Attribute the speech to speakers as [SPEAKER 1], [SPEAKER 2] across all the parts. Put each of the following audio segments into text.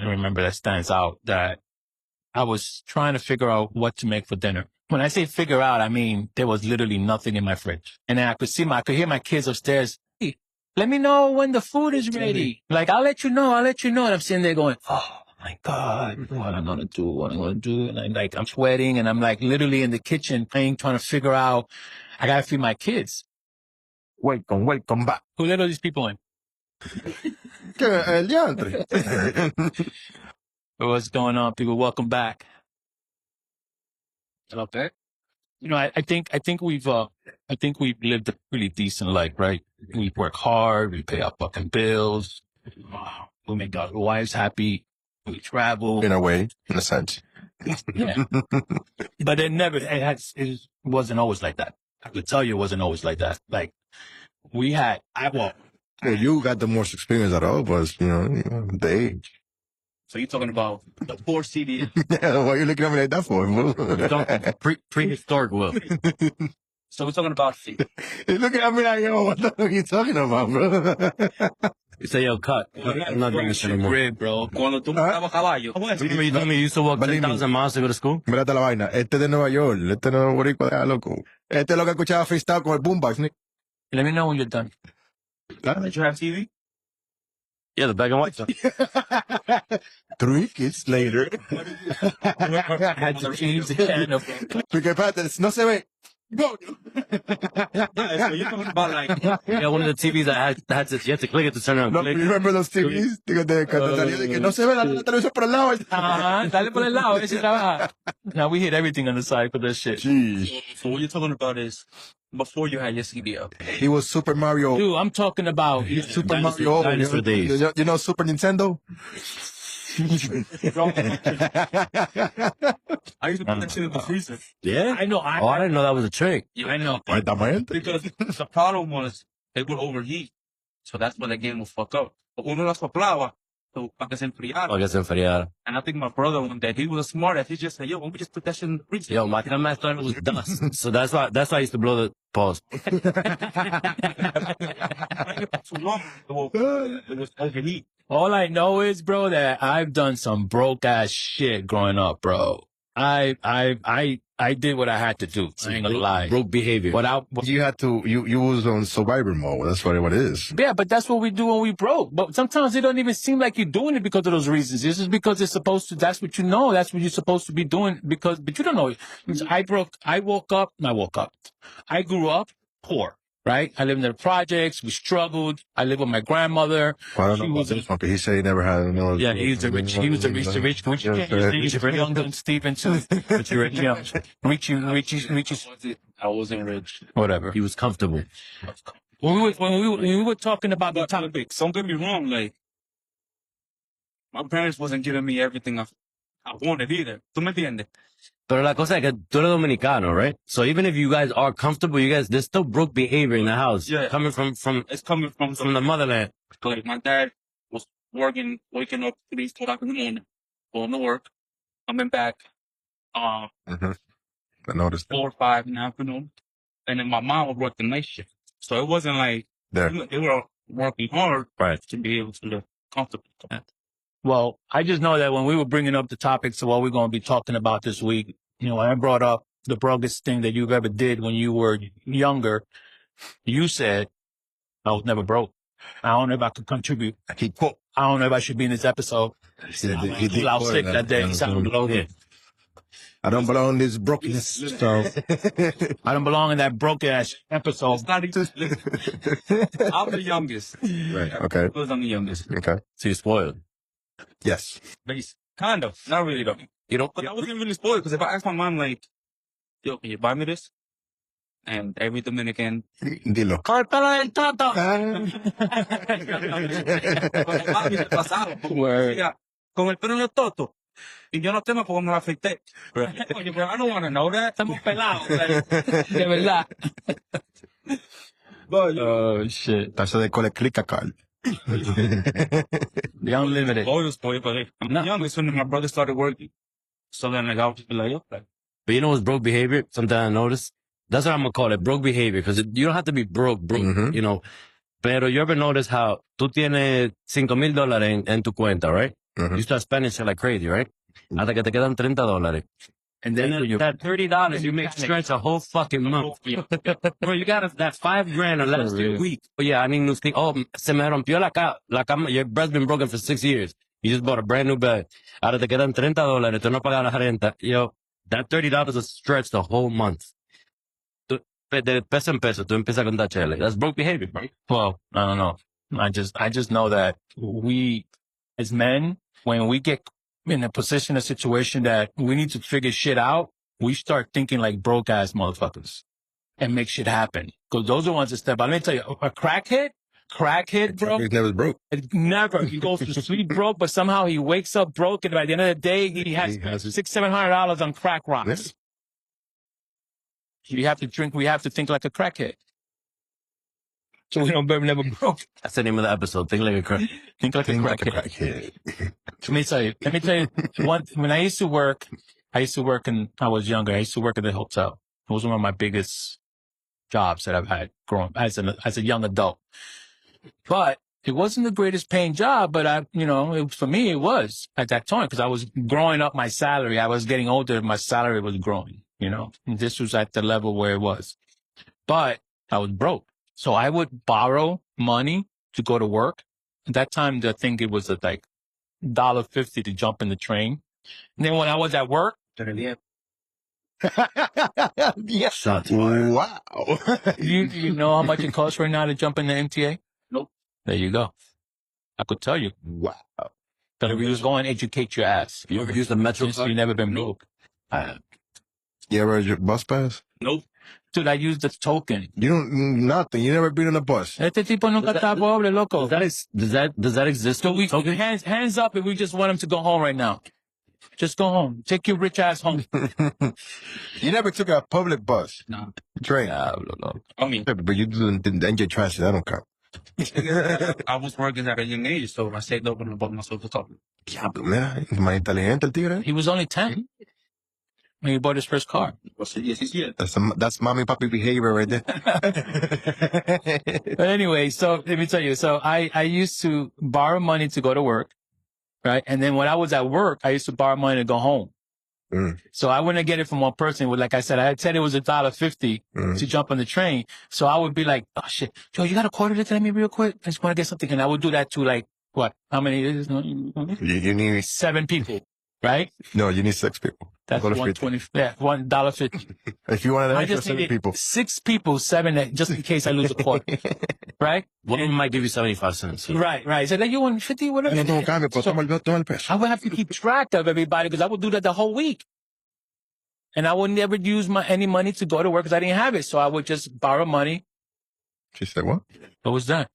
[SPEAKER 1] can remember that stands out, that I was trying to figure out what to make for dinner. When I say figure out, I mean there was literally nothing in my fridge. And then I could hear my kids upstairs, hey, let me know when the food is ready. Like, I'll let you know. And I'm sitting there going, oh my God, what I'm going to do. And I'm sweating, and I'm like literally in the kitchen trying to figure out, I got to feed my kids.
[SPEAKER 2] Welcome back.
[SPEAKER 1] Who let all these people in?
[SPEAKER 2] El diantre.
[SPEAKER 1] What's going on, people? Welcome back.
[SPEAKER 3] Okay.
[SPEAKER 1] You know, I think we've lived a pretty decent life, right? We work hard, we pay our fucking bills, we make our wives happy, we travel.
[SPEAKER 2] In a way, in a sense.
[SPEAKER 1] Yeah. But it wasn't always like that. I could tell you it wasn't always like that. Like,
[SPEAKER 2] Well, you got the most experience out of us, the age.
[SPEAKER 3] So you're talking about the 4 CD.
[SPEAKER 2] Yeah, why are you looking at me like that for?
[SPEAKER 3] Prehistoric Will. So we're talking about...
[SPEAKER 2] You're looking at me like, yo, what the fuck are you talking about, bro?
[SPEAKER 3] You say, yo, cut. I'm not doing this anymore.
[SPEAKER 1] Grid, bro.
[SPEAKER 3] Cuando tú montabas caballo. Remember you told me you used to walk 10,000 miles to go to school?
[SPEAKER 2] Mírate la vaina. Este es de Nueva York. Este no es boricua, loco. Este es lo que escuchaba freestyle con el boombox.
[SPEAKER 1] Let me know when you're done.
[SPEAKER 3] Did you have TV? Yeah, the black and white stuff.
[SPEAKER 2] 3 kids later.
[SPEAKER 1] I had to change the channel.
[SPEAKER 2] Porque espérate, no se ve. Go.
[SPEAKER 3] Yeah, so you're talking about like... one of the TVs that you had to click it to turn on.
[SPEAKER 2] No, you remember those TVs? Cuando salía de que no se ve la televisión por el lado.
[SPEAKER 1] Dale por el lado, ese trabaja. Now we hit everything on the side for this shit.
[SPEAKER 2] Jeez.
[SPEAKER 3] So what you're talking about is before you had your CD up.
[SPEAKER 2] He was Super Mario.
[SPEAKER 1] Dude, I'm talking about
[SPEAKER 2] Super Mario.
[SPEAKER 3] Dinosaur days.
[SPEAKER 2] You know Super Nintendo?
[SPEAKER 3] I used to put that shit in the freezer.
[SPEAKER 1] Yeah? I know.
[SPEAKER 3] I didn't know that was a trick.
[SPEAKER 1] Yeah, I know.
[SPEAKER 3] Because the problem was it would overheat. So that's when the game would fuck up. But uno la soplaba para que se enfriara. And I think my brother, one day, he was smart as he just said, yo, why don't we just put that shit in the freezer? Yo, my dumbass thought it was dust. So that's why I used to blow the pause. Too long. It was overheat.
[SPEAKER 1] All I know is, bro, that I've done some broke ass shit growing up, bro. I did what I had to do. I ain't gonna lie.
[SPEAKER 3] Broke behavior.
[SPEAKER 2] You was on survivor mode. That's what it is.
[SPEAKER 1] Yeah, but that's what we do when we broke. But sometimes it don't even seem like you're doing it because of those reasons. It's just because it's supposed to, that's what you know. That's what you're supposed to be doing but you don't know. I grew up poor. Right? I lived in the projects. We struggled. I lived with my grandmother.
[SPEAKER 2] Well, I don't know about this one, because he said he never had no.
[SPEAKER 1] Yeah, he was the rich. Which you can't use the young gun Stephen too. But you're young. Richie.
[SPEAKER 3] I wasn't rich.
[SPEAKER 1] Whatever.
[SPEAKER 3] He was comfortable.
[SPEAKER 1] When we were talking about the topics,
[SPEAKER 3] don't get me wrong. Like, my parents wasn't giving me everything I wanted either. ¿Tú me entiendes? Pero la cosa es que tú eres dominicano, right? So even if you guys are comfortable, there's still broke behavior in the house. Yeah. Coming from the motherland. Like, my dad was waking up 3 o'clock in the morning, going to work, coming back,
[SPEAKER 2] I noticed
[SPEAKER 3] 4 or 5 in the afternoon. And then my mom would work the night shift. So it wasn't like they were working hard to be able to live comfortably.
[SPEAKER 1] Well, I just know that when we were bringing up the topics of what we're going to be talking about this week, when I brought up the brokest thing that you've ever did when you were younger, you said, I was never broke. I don't know if I could contribute. I don't know if I should be in this episode. I was sick that day.
[SPEAKER 2] I don't belong in this brokenness. So
[SPEAKER 1] I don't belong in that broken ass episode.
[SPEAKER 3] I'm the youngest.
[SPEAKER 2] Right. Okay.
[SPEAKER 3] Because I'm the youngest.
[SPEAKER 2] Okay.
[SPEAKER 3] So you're spoiled.
[SPEAKER 2] Yes.
[SPEAKER 3] Kind of. Not really, though. But I wasn't really spoiled, because if I asked my mom, like, yo, can you buy me this? And every Dominican...
[SPEAKER 2] Dilo.
[SPEAKER 3] ¡Córtalo del toto! Con el pelo en el toto. Y yo no tengo porque me lo afeité. Oye, pero I don't want to know that. Estamos pelados.
[SPEAKER 1] De verdad.
[SPEAKER 3] Oh, shit.
[SPEAKER 2] Taza de cole clica, Carl.
[SPEAKER 1] The unlimited.
[SPEAKER 3] I'm not young. When my brother started working. So then, like, I would just be like, yo. But you know what's broke behavior? Something I noticed. That's what I'm going to call it, broke behavior. Because you don't have to be broke, you know. Pero you ever notice how tú tienes $5,000 en tu cuenta, right? You start spending shit like crazy, right? Hasta que te quedan $30.
[SPEAKER 1] And then
[SPEAKER 3] And then that $30, you make stretch a whole fucking month. Bro, you got that $5,000 or less a week. Oh, yeah, I need new thing. Oh, se me rompió la cama. Your bed's been broken for 6 years. You just bought a brand new bed. Ahora te quedan $30. Tú no pagas la renta. Yo, that $30 is stretch the whole month. De peso en peso, tú empiezas con that chile. That's broke behavior, bro.
[SPEAKER 1] Well, I don't know. I just know that we, as men, when we get in a position, a situation that we need to figure shit out, we start thinking like broke ass motherfuckers and make shit happen. Cause those are the ones that step out. Let me tell you, a crackhead, bro.
[SPEAKER 2] He never broke.
[SPEAKER 1] Never. He goes to sleep broke, but somehow he wakes up broke, and by the end of the day, he has $600-700 on crack rocks. We have to think like a crackhead. So we don't never broke.
[SPEAKER 3] That's the name of the episode. Think like a crack.
[SPEAKER 1] Think like a crackhead. Let me tell you, when I used to work and I was younger, I used to work at the hotel. It was one of my biggest jobs that I've had growing as a young adult. But it wasn't the greatest paying job, but for me, it was at that time because I was growing up my salary. I was getting older. My salary was growing, and this was at the level where it was, but I was broke. So I would borrow money to go to work. At that time, I think it was like $1.50 to jump in the train. And then when I was at work,
[SPEAKER 2] Yes.
[SPEAKER 3] Shots
[SPEAKER 2] Wow.
[SPEAKER 1] you know how much it costs right now to jump in the MTA?
[SPEAKER 3] Nope.
[SPEAKER 1] There you go. I could tell you.
[SPEAKER 2] Wow.
[SPEAKER 1] But if you just go and educate your ass.
[SPEAKER 3] You ever use the Metro card?
[SPEAKER 1] You've never been broke.
[SPEAKER 2] You ever had your bus pass?
[SPEAKER 3] Nope.
[SPEAKER 1] Dude, I used the token.
[SPEAKER 2] You don't, nothing. You never been on a bus.
[SPEAKER 1] Este tipo nunca está pobre, loco.
[SPEAKER 3] Does that exist?
[SPEAKER 1] So hands up if we just want him to go home right now. Just go home. Take your rich ass home.
[SPEAKER 2] You never took a public bus?
[SPEAKER 3] No.
[SPEAKER 2] Train?
[SPEAKER 3] I mean,
[SPEAKER 2] But you didn't NJ Transit. That don't count.
[SPEAKER 4] I was working at a young age, so I saved up and bought myself a couple.
[SPEAKER 2] Diablo, mira. Más inteligente el tigre.
[SPEAKER 1] He was only 10 when he bought his first car.
[SPEAKER 2] That's mommy papi behavior right there.
[SPEAKER 1] But anyway, so let me tell you. So I used to borrow money to go to work, right? And then when I was at work, I used to borrow money to go home. So I wouldn't get it from one person. Like I said, I had said it was $1.50 to jump on the train. So I would be like, oh shit, Joe, you got a quarter to let me real quick? I just want to get something. And I would do that to like, what? How many?
[SPEAKER 2] You need
[SPEAKER 1] 7 people, right?
[SPEAKER 2] No, you need 6 people.
[SPEAKER 1] That's
[SPEAKER 2] Go to
[SPEAKER 1] 120. Yeah, $1.50.
[SPEAKER 2] If you wanted an
[SPEAKER 1] I
[SPEAKER 2] extra
[SPEAKER 1] just
[SPEAKER 2] 7
[SPEAKER 1] needed
[SPEAKER 2] people.
[SPEAKER 1] 6 people, 7, just in case I lose a quarter, right?
[SPEAKER 3] one of them might give you 75 cents.
[SPEAKER 1] Right. So then you want 50, whatever.
[SPEAKER 2] No tengo cambio, pero toma el peso.
[SPEAKER 1] I would have to keep track of everybody because I would do that the whole week. And I would never use any money to go to work because I didn't have it. So I would just borrow money.
[SPEAKER 2] She said, what?
[SPEAKER 1] What was that?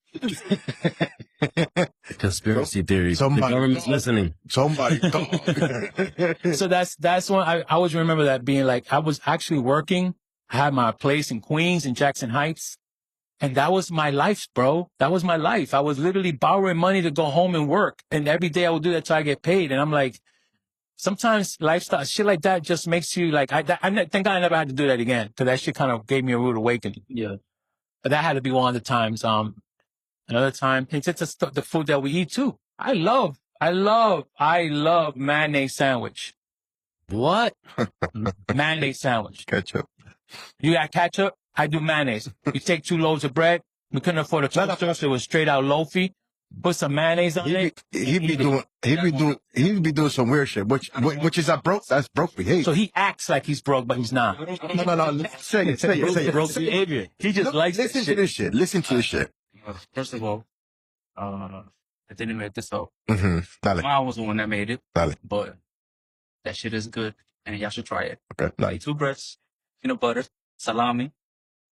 [SPEAKER 3] Conspiracy theories.
[SPEAKER 2] Somebody
[SPEAKER 3] the government's
[SPEAKER 2] talk.
[SPEAKER 3] listening.
[SPEAKER 2] Somebody talk.
[SPEAKER 1] So that's when I always remember that being like, I was actually working. I had my place in Queens and Jackson Heights. And that was my life, bro. That was my life. I was literally borrowing money to go home and work. And every day I would do that till I get paid. And I'm like, sometimes lifestyle, shit like that just makes you like, I think I never had to do that again. Cause that shit kind of gave me a rude awakening.
[SPEAKER 3] Yeah.
[SPEAKER 1] But that had to be one of the times. Another time, it's just the food that we eat too. I love mayonnaise sandwich.
[SPEAKER 3] What?
[SPEAKER 1] Mayonnaise sandwich.
[SPEAKER 2] Ketchup.
[SPEAKER 1] You got ketchup? I do mayonnaise. You take 2 loaves of bread. We couldn't afford a toaster, so it was straight out loafy. Put some mayonnaise on it.
[SPEAKER 2] He'd be doing some weird shit, which is that's broke behavior.
[SPEAKER 1] So he acts like he's broke, but he's not.
[SPEAKER 2] No. Say it.
[SPEAKER 3] Broke behavior.
[SPEAKER 1] He just likes
[SPEAKER 2] Listen
[SPEAKER 1] this
[SPEAKER 2] to
[SPEAKER 1] shit.
[SPEAKER 2] this shit. Listen to this shit.
[SPEAKER 4] First of all, I didn't make this up.
[SPEAKER 2] Dale.
[SPEAKER 4] Mom was the one that made it,
[SPEAKER 2] Dale.
[SPEAKER 4] but that shit is good, and y'all should try it.
[SPEAKER 2] Okay.
[SPEAKER 4] Like 2 breads, peanut butter, salami,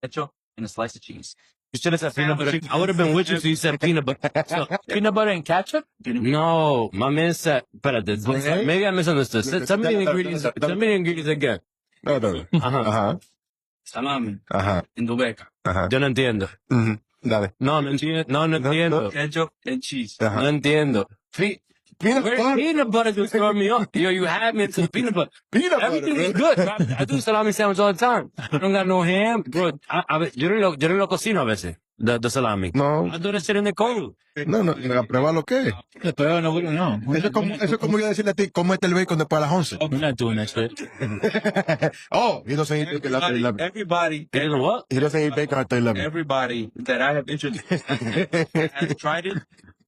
[SPEAKER 4] ketchup, and a slice of cheese.
[SPEAKER 3] You should have said peanut butter. I would have been with you if you said peanut butter. So,
[SPEAKER 1] Peanut butter and ketchup?
[SPEAKER 3] no, my man said, maybe I misunderstood. Tell me the ingredients. Tell me the ingredients again.
[SPEAKER 2] No.
[SPEAKER 4] Salami,
[SPEAKER 2] Ajá.
[SPEAKER 4] endubeca,
[SPEAKER 3] Yo no entiendo.
[SPEAKER 2] Dale.
[SPEAKER 3] No entiendo.
[SPEAKER 4] ketchup, and cheese.
[SPEAKER 3] No entiendo.
[SPEAKER 2] Peanut butter.
[SPEAKER 3] Peanut butter just throw me off. Yo, you had me to peanut butter.
[SPEAKER 2] Peanut butter.
[SPEAKER 3] Everything is good. I do salami sandwich all the time. I don't got no ham. Bro, yo no lo cocino a veces. The salami.
[SPEAKER 2] No,
[SPEAKER 3] I do that shit in the cold.
[SPEAKER 2] no, a prueba lo que es.
[SPEAKER 1] Pero no.
[SPEAKER 2] Eso es como yo decirle a ti, cómete el bacon después de las 11.
[SPEAKER 1] We're not doing that shit.
[SPEAKER 2] Oh, he doesn't eat bacon after 11.
[SPEAKER 4] Everybody,
[SPEAKER 3] You know what?
[SPEAKER 2] He doesn't eat bacon after 11.
[SPEAKER 4] everybody that I have introduced has tried it,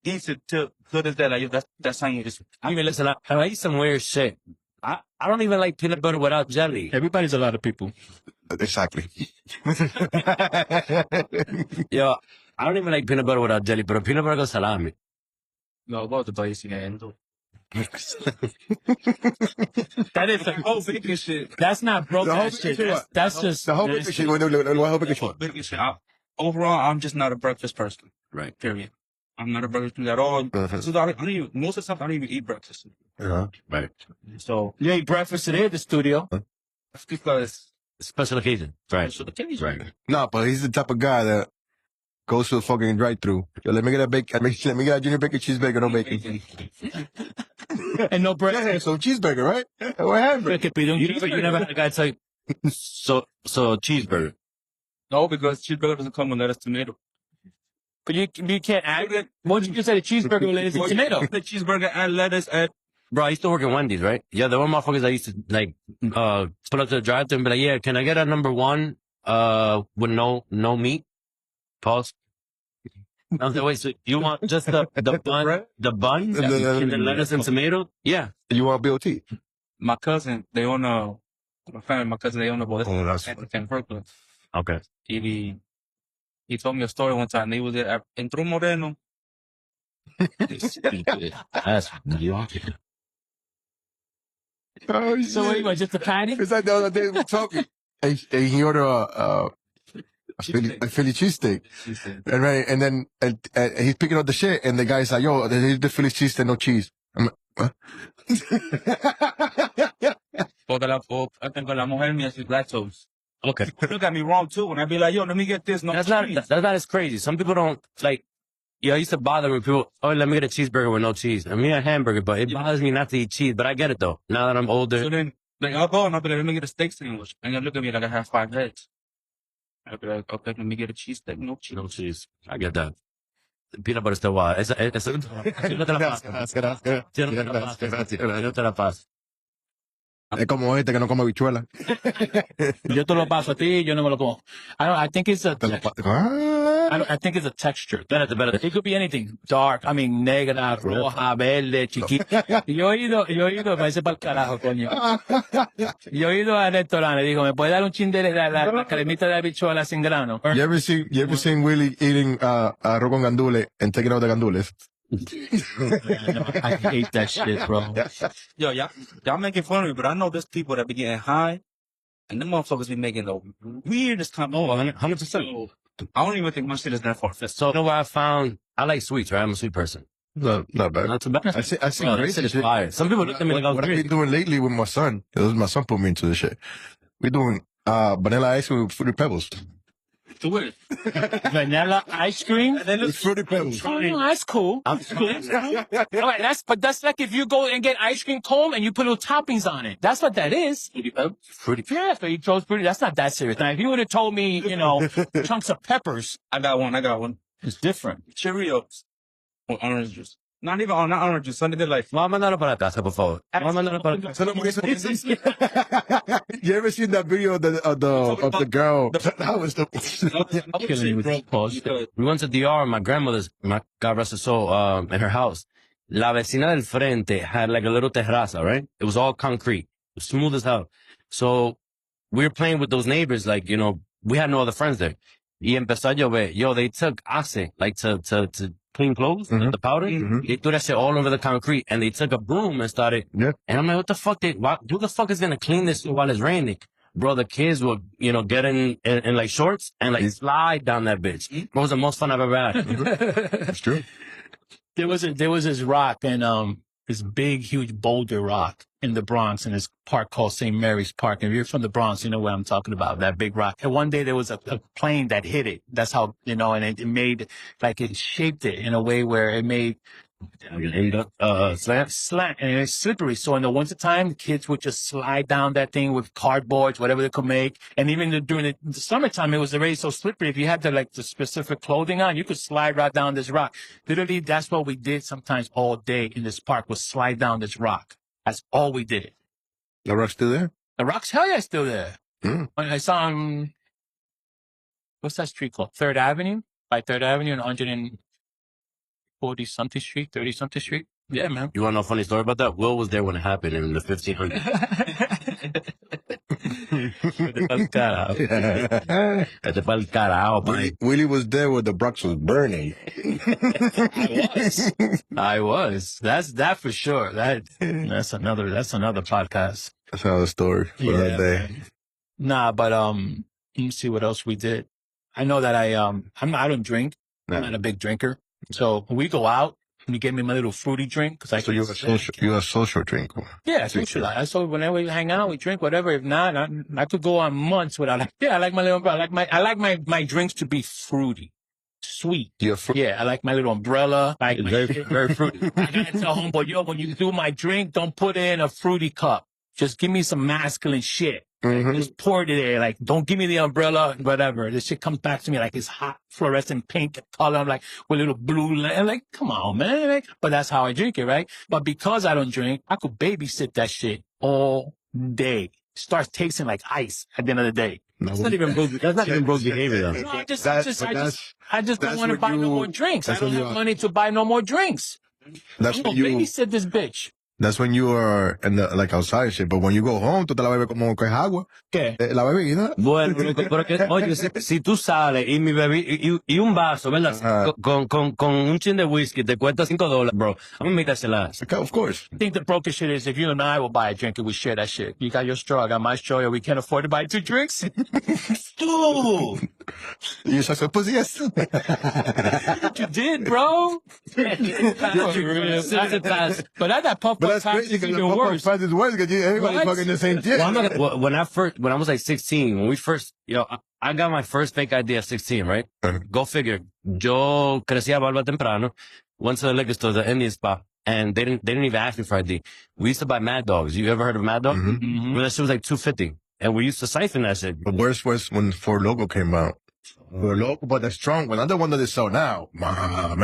[SPEAKER 4] eats it to this day. Like, that's how you just.
[SPEAKER 3] I mean, listen, I eat some weird shit. I don't even like peanut butter without jelly.
[SPEAKER 1] Everybody's a lot of people.
[SPEAKER 2] Exactly.
[SPEAKER 3] Yo, I don't even like peanut butter without jelly, but peanut butter con salami.
[SPEAKER 4] No, go to the place again.
[SPEAKER 1] That is a
[SPEAKER 4] Oh, bacon shit.
[SPEAKER 1] That's not broke
[SPEAKER 2] The whole
[SPEAKER 1] ass shit.
[SPEAKER 2] bacon shit,
[SPEAKER 1] That's just
[SPEAKER 2] The whole bacon shit, the whole bacon shit.
[SPEAKER 4] Bacon shit. Overall, I'm just not a breakfast person.
[SPEAKER 3] Right.
[SPEAKER 4] Period. I'm not a breakfast person at all. So I don't even, most of the stuff, I don't even eat breakfast.
[SPEAKER 3] Right.
[SPEAKER 4] So
[SPEAKER 1] You ate breakfast today at the studio.
[SPEAKER 4] that's because
[SPEAKER 3] Special occasion. Right.
[SPEAKER 4] so the occasion.
[SPEAKER 3] Right.
[SPEAKER 2] No, but he's the type of guy that goes to a fucking drive-thru. Yo, let me get a bacon. Let me get a junior bacon cheeseburger, no bacon.
[SPEAKER 1] And no bread.
[SPEAKER 2] Yeah, so cheeseburger, right? What happened?
[SPEAKER 1] Que pide un
[SPEAKER 3] You never had a guy tell you, so cheeseburger.
[SPEAKER 4] No, because cheeseburger doesn't come with lettuce, tomato.
[SPEAKER 1] But you can't add it. Once you just said a cheeseburger with lettuce and tomato.
[SPEAKER 4] The cheeseburger and lettuce and
[SPEAKER 3] Bro, I used to work at Wendy's, right? Yeah, there were motherfuckers I used to like pull up to the drive-thru and be like, yeah, can I get a number one with no meat? Pause. I was like, wait, so you want just the bun, and the lettuce and tomato? Yeah.
[SPEAKER 2] You want BOT?
[SPEAKER 4] my cousin, they own my family, my cousin, they own a bodega
[SPEAKER 2] Oh, that's
[SPEAKER 4] in Brooklyn.
[SPEAKER 3] Okay.
[SPEAKER 4] He told me a story one time. He was there, entró un moreno.
[SPEAKER 3] That's you.
[SPEAKER 2] Oh,
[SPEAKER 1] So what, you want just a patty?
[SPEAKER 2] It's like the other day we were talking. And he ordered a Philly cheesesteak. And right, and then he's picking up the shit, and the guy's like, "Yo, there's the Philly cheesesteak, no cheese." I'm like, "What?"
[SPEAKER 4] Porque I think la mujer mía is lactose.
[SPEAKER 3] Okay.
[SPEAKER 4] Look at me wrong too. When I be like, yo, let me get this. No,
[SPEAKER 3] That's not as crazy. Some people don't like. Yeah, I used to bother when people, oh, let me get a cheeseburger with no cheese. I mean, a hamburger, but it bothers me not to eat cheese. But I get it though. Now that I'm older.
[SPEAKER 4] So then, like, I'll go and I'll be like, let me get a steak sandwich. And they'll look at me like I have 5 heads. I'll be like, okay, let me get a cheese steak, no cheese.
[SPEAKER 3] No cheese. I get that. Peanut butter still wild. Si no te la paso. Si no te la paso.
[SPEAKER 2] Es como este que no come habichuela.
[SPEAKER 1] Yo te lo paso a ti, yo no me lo como. I think it's a I think it's a texture. It could be anything. Dark, I mean, negra, roja, verde, chiquita. Yo he ido, parece para el carajo, coño. Yo he ido al restaurante, digo, ¿me puede dar un chin de la cremita de habichuela sin grano?
[SPEAKER 2] You ever seen Willie eating arroz con gandules and taking out the gandules?
[SPEAKER 1] I hate that shit, bro.
[SPEAKER 4] Yo, y'all making fun of me, but I know there's people that be getting high, and them motherfuckers be making the weirdest kind of.
[SPEAKER 3] 100%.
[SPEAKER 4] I don't even think my shit is that far-fetched.
[SPEAKER 3] So, you know what I found? I like sweets, right? I'm a sweet person.
[SPEAKER 2] No, not bad.
[SPEAKER 3] Not too bad.
[SPEAKER 2] I see
[SPEAKER 3] No, that
[SPEAKER 2] crazy
[SPEAKER 3] shit is
[SPEAKER 2] shit.
[SPEAKER 3] fire. Some people look at me like I was
[SPEAKER 2] What I've
[SPEAKER 3] crazy.
[SPEAKER 2] been doing lately with my son, my son put me into this shit. We're doing vanilla ice cream with Fruity Pebbles.
[SPEAKER 4] Do it.
[SPEAKER 1] Vanilla ice cream?
[SPEAKER 2] With Fruity Pebbles.
[SPEAKER 1] Oh, no, that's cool. That's cool. All right, that's like if you go and get ice cream cone and you put little toppings on it. That's what that is.
[SPEAKER 3] Fruity.
[SPEAKER 1] Yeah, so you chose fruity. That's not that serious. Now, if you would have told me, chunks of peppers,
[SPEAKER 4] I got one.
[SPEAKER 1] it's different.
[SPEAKER 4] Cheerios with orange juice. Not orange juice. Something like.
[SPEAKER 3] Vamos a mandarlo para la casa, por favor. Vamos a mandarlo para la casa.
[SPEAKER 2] You ever seen that video of the girl? That was the.
[SPEAKER 1] I'm killing you with this pause.
[SPEAKER 3] We went to DR, my grandmother's, God rest her soul, in her house. La vecina del frente had like a little terraza, right? It was all concrete, smooth as hell. So we were playing with those neighbors, like, we had no other friends there. Y empezó a llover. Yo, they took Ace, like to clean clothes, the powder. They threw that shit all over the concrete, and they took a broom and started.
[SPEAKER 2] Yeah.
[SPEAKER 3] And I'm like, what the fuck? Who the fuck is gonna clean this while it's raining? Bro, the kids will, get in like shorts and like slide down that bitch. It was the most fun I've ever had.
[SPEAKER 2] That's true.
[SPEAKER 1] There was this rock and this big, huge boulder rock in the Bronx in this park called St. Mary's Park. And if you're from the Bronx, you know what I'm talking about, that big rock. And one day there was a plane that hit it. That's how, and it made, like it shaped it in a way where it made Slant, and it's slippery. So in the wintertime, the kids would just slide down that thing with cardboards, whatever they could make. And even during the summertime, it was already so slippery. If you had the specific clothing on, you could slide right down this rock. Literally, that's what we did sometimes all day in this park, was slide down this rock. That's all we did.
[SPEAKER 2] The rock's still there?
[SPEAKER 1] The rock's hell yeah still there. I saw him, what's that street called? 3rd Avenue? By 3rd Avenue and 140-something street, 30-something street. Yeah, man.
[SPEAKER 3] You want to know a funny story about that? Will was there when it happened in the 1500s.
[SPEAKER 2] Willie was there when the Bronx was burning.
[SPEAKER 1] I was. That for sure. That's another podcast.
[SPEAKER 2] That's another story for that day.
[SPEAKER 1] Man. Nah, but let me see what else we did. I know that I don't drink.
[SPEAKER 2] No.
[SPEAKER 1] I'm not a big drinker. So when we go out, you give me my little fruity drink. Cause
[SPEAKER 2] So you're a social drinker.
[SPEAKER 1] Yeah, social. So whenever we hang out, we drink whatever. If not, I could go on months without. I like my little. I like my drinks to be fruity, sweet. Yeah, I like my little umbrella. Like very fruity. I gotta tell homeboy, yo, when you do my drink, don't put it in a fruity cup. Just give me some masculine shit. Just pour it in there. Like, don't give me the umbrella, whatever. This shit comes back to me like it's hot, fluorescent pink color. I'm like, with little blue. I'm like, come on, man. Like, but that's how I drink it, right? But because I don't drink, I could babysit that shit all day. Starts tasting like ice at the end of the day.
[SPEAKER 3] That's not even broke behavior, though.
[SPEAKER 1] No, I just don't want to buy no more drinks. I don't have money to buy no more drinks.
[SPEAKER 2] That's
[SPEAKER 1] I'm
[SPEAKER 2] when
[SPEAKER 1] gonna babysit this bitch.
[SPEAKER 2] That's when you are in the, like outside shit. But when you go home, tú te la bebes como que es agua.
[SPEAKER 1] ¿Qué?
[SPEAKER 2] La bebida.
[SPEAKER 3] Bueno, pero que, oye, si tú sales y mi y un vaso, ¿verdad? Con un chin de whisky te cuesta $5, bro. I'm gonna make that shit last.
[SPEAKER 2] Of course.
[SPEAKER 1] I think the brokest shit is if you and I will buy a drink and we share that shit. You got your straw, I got my straw, and we can't afford to buy 2 drinks. Dude!
[SPEAKER 2] You suck some pussy, yes.
[SPEAKER 1] You did, bro. But I got puff.
[SPEAKER 2] But that's crazy because the worse. Is worse because everybody fucking the same shit.
[SPEAKER 3] Well, when I was like 16, when we first, I got my first fake ID at 16, right? Go figure. Yo crecía barba temprano. Went to the liquor store, the Indian spot, and they didn't even ask me for ID. We used to buy Mad Dogs. You ever heard of Mad Dog? Well, that shit was like $2.50, and we used to siphon that shit.
[SPEAKER 2] The worst was when Four Loko came out. Four Loko, but the strong one, not the one that they sell now. Man,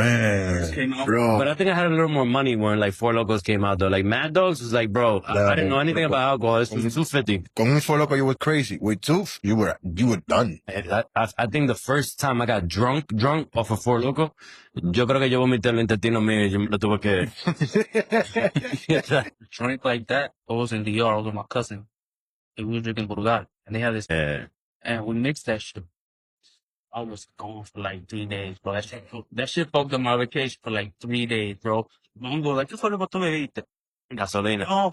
[SPEAKER 2] bro.
[SPEAKER 3] But I think I had a little more money when like Four Locos came out though. Like Mad Dogs was like, bro, I didn't know anything about alcohol. This was $2.50.
[SPEAKER 2] Con un Four Loko, you were crazy. With 2, you were done.
[SPEAKER 3] I think the first time I got drunk off of Four Loko, yo creo que yo vomité el intestino mío y yo me lo tuve que...
[SPEAKER 4] Drink like that. I was in DR. I was with my cousin. And we were drinking Burgal. And they had this. And we mixed that shit. I was gone for like 3 days, bro. That shit fucked up my vacation for like 3 days, bro. I'm going like, ¿qué fue lo que tú bebiste?
[SPEAKER 3] Gasolina.
[SPEAKER 4] No,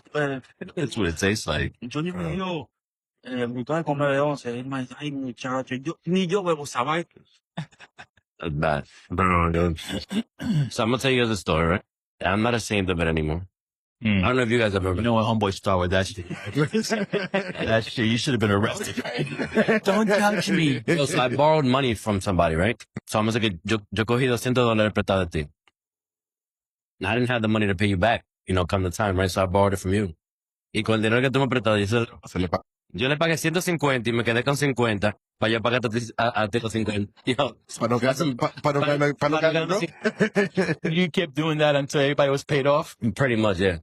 [SPEAKER 3] That's what it tastes like.
[SPEAKER 4] yo ni me dio. Brutal con 9-11. Él me dice, ay, muchacho, ni yo bebo esa vaina.
[SPEAKER 3] That's bad. Bro, so I'm gonna tell you guys a story, right? I'm not ashamed of it anymore. I don't know if you guys have ever...
[SPEAKER 1] You know what homeboy start with that shit. That shit, you should have been arrested. Don't touch me.
[SPEAKER 3] So I borrowed money from somebody, right? So I'm like, yo cogí $200 prestado de ti. And I didn't have the money to pay you back, come the time, right? So I borrowed it from you. Y con el dinero que tú me prestaste, yo le pagué 150 y me quedé con 50 para yo pagarte a ti los 50.
[SPEAKER 1] You kept doing that until everybody was paid off?
[SPEAKER 3] Pretty much, yeah.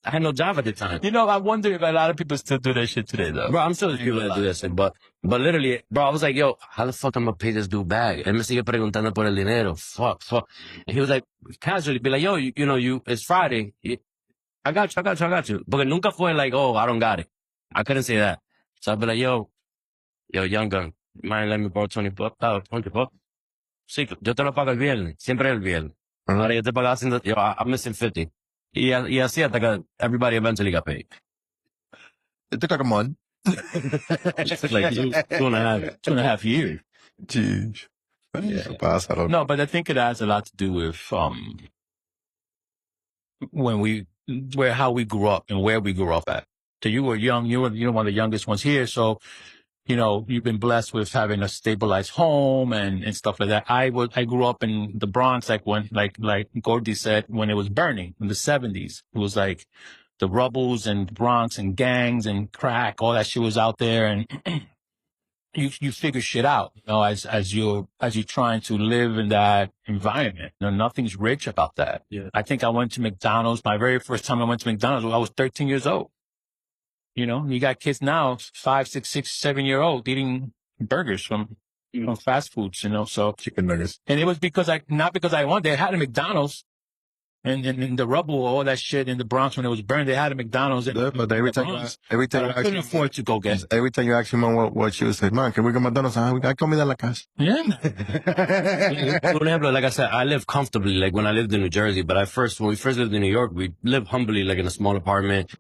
[SPEAKER 3] I had no job at the time.
[SPEAKER 1] I wonder if a lot of people still do that shit today, though.
[SPEAKER 3] Bro, I'm sure there's people that do that shit, but literally, bro, I was like, yo, how the fuck I'm gonna pay this dude back? Él me sigue preguntando por el dinero. Fuck. And he was like, casually, be like, yo, it's Friday. I got you. Porque nunca fue like, oh, I don't got it. I couldn't say that. So I'd be like, yo, young gun, mind let me borrow 20 bucks? Sí, yo te lo pago el viernes. Siempre el viernes. Ahora yo te pago I'm missing 50. Y así hasta que everybody eventually got paid.
[SPEAKER 2] It took like a month.
[SPEAKER 3] Like 2.5 years.
[SPEAKER 2] Jeez.
[SPEAKER 3] Yeah.
[SPEAKER 1] No, but I think it has a lot to do with how we grew up and where we grew up at. So you were young, you were one of the youngest ones here. So you know, you've been blessed with having a stabilized home and stuff like that. I grew up in the Bronx, like Gordy said, when it was burning in the 70s. It was like the rubbles and Bronx and gangs and crack, all that shit was out there. And you figure shit out, you know, as you're trying to live in that environment. You know, nothing's rich about that.
[SPEAKER 3] Yeah.
[SPEAKER 1] I think I went to McDonald's. My very first time I went to McDonald's, I was 13 years old. You know, you got kids now, 5, 6, 6, 7-year-old eating burgers from fast foods, you know, so.
[SPEAKER 2] Chicken nuggets.
[SPEAKER 1] And it was not because I wanted, they had a McDonald's and in the rubble, all that shit in the Bronx when it was burned, they had a McDonald's.
[SPEAKER 2] Yeah, but every time
[SPEAKER 1] I
[SPEAKER 2] you
[SPEAKER 1] couldn't afford to go get.
[SPEAKER 2] every time you ask your mom what she would say, man, can we go to McDonald's? I got comida en la casa.
[SPEAKER 1] Yeah.
[SPEAKER 3] For example, like I said, I live comfortably, like when I lived in New Jersey, but when we first lived in New York, we lived humbly, like in a small apartment.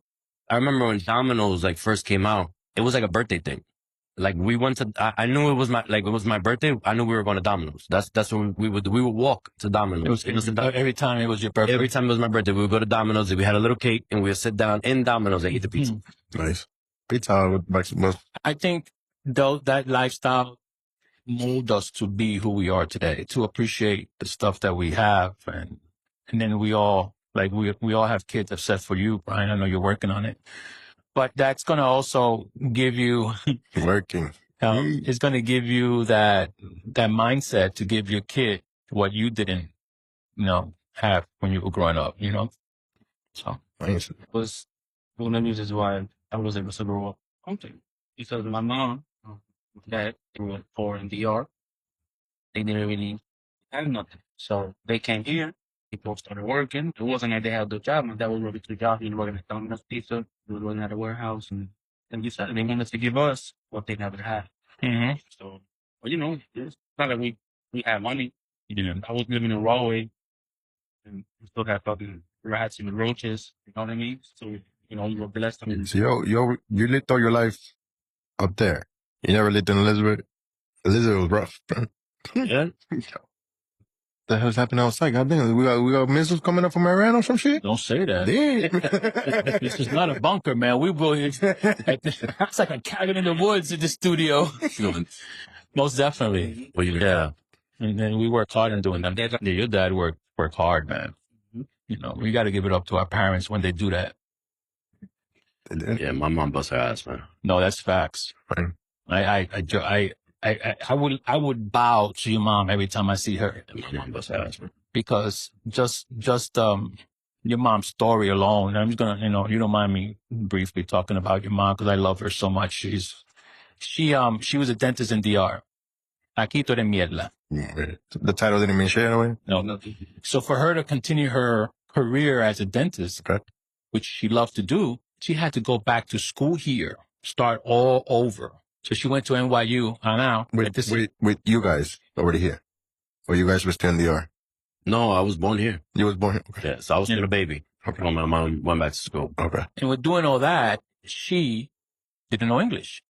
[SPEAKER 3] I remember when Domino's like first came out, it was like a birthday thing. Like we went to, I knew it was my birthday. I knew we were going to Domino's. That's when we would walk to Domino's.
[SPEAKER 1] Every time it was your birthday.
[SPEAKER 3] Every time it was my birthday, we would go to Domino's and we had a little cake and we would sit down in Domino's and eat the pizza.
[SPEAKER 2] Nice. Pizza with Mexican.
[SPEAKER 1] I think though that lifestyle molded us to be who we are today, to appreciate the stuff that we have. And then we all have kids except for you, Brian. I know you're working on it. But that's going to also give you,
[SPEAKER 2] Working.
[SPEAKER 1] it's going to give you that mindset to give your kid what you didn't, you know, have when you were growing up, you know? So.
[SPEAKER 2] Nice.
[SPEAKER 4] Was one of the reasons why I was able to grow up comfortable. Because my mom, dad, they were poor in DR. They didn't really have nothing. So they came here. People started working. It wasn't like they had a job. My dad was working 2 jobs. He was working at Domino's Pizza. He was working at a warehouse. And you said they wanted to give us what they never had.
[SPEAKER 1] Mm-hmm.
[SPEAKER 4] So, well, you know, it's not that we had money. You know, I was living in Rahway. And we still had fucking rats and roaches. You know what I mean? So, you know, we were blessed. I mean,
[SPEAKER 2] So you lived all your life up there. You never lived in Elizabeth. Elizabeth was rough.
[SPEAKER 3] Yeah.
[SPEAKER 2] The hell's happening outside? Goddamn, we got missiles coming up from Iran or some shit.
[SPEAKER 1] Don't say that.
[SPEAKER 2] Damn.
[SPEAKER 1] This is not a bunker, man. It's like a cabin in the woods in the studio. Most definitely.
[SPEAKER 3] Well, yeah.
[SPEAKER 1] And then we work hard in doing that. Yeah, your dad worked hard, man. You know, we got to give it up to our parents when they do that.
[SPEAKER 3] Yeah, my mom bust her ass, man.
[SPEAKER 1] No, that's facts.
[SPEAKER 2] Right.
[SPEAKER 1] I would bow to your mom every time I see her.
[SPEAKER 3] My mom bust her ass, man.
[SPEAKER 1] Because just your mom's story alone. I'm just gonna, you know, you don't mind me briefly talking about your mom because I love her so much. She was a dentist in DR. Aquí tú eres mierda.
[SPEAKER 2] The title didn't mean shit anyway.
[SPEAKER 1] No. So for her to continue her career as a dentist,
[SPEAKER 2] Okay.
[SPEAKER 1] which she loved to do, she had to go back to school here, start all over. So she went to NYU. Now
[SPEAKER 2] With you guys already here, or you guys were still in DR?
[SPEAKER 3] No, I was born here.
[SPEAKER 2] You was born here. Okay.
[SPEAKER 3] Yeah, so I was still a baby.
[SPEAKER 2] Okay.
[SPEAKER 3] When my mom went back to school.
[SPEAKER 2] Okay.
[SPEAKER 1] And with doing all that, she didn't know English,